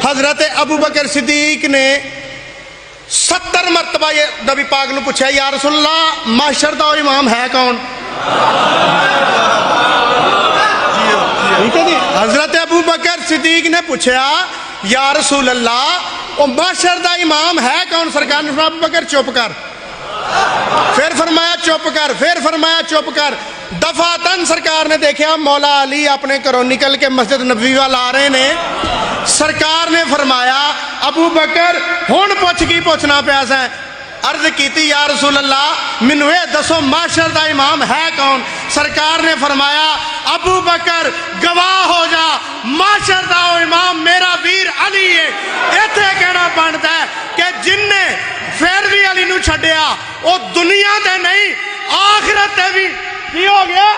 हजरत अबू बकर सिद्दीक ने 70 मरतबा ये नबी पाक ने पूछा, या रसूलल्लाह माशर दा इमाम है कौन? ठीक है जी। हजरत अबू बकर सिद्दीक ने पूछा, या रसूल अल्लाह माशर दा इमाम है कौन? सरकार ने फरमाया, अबू बकर चुप कर। फिर फरमाया चुप कर, फिर फरमाया चुप कर। दफातन सरकार ने देखा मौला अली अपने घरों निकल के मस्जिद नबवी वाल आ रहे ने। सरकार ने फरमाया, अबू बकर हुण पुछ की पुछना पिया सै? अर्ज की, या रसूल अल्लाह मैनू ये दसो माशर दा इमाम है कौन? सरकार ने फरमाया, अबू बकर गवाह हो जा, माशर दा इमाम मेरा वीर अली है। इत्थे कहना बनता है कि जिन्ने फिर भी अली नू छड्डिया वो दुनिया ते नहीं आखिरत ते भी की हो गया?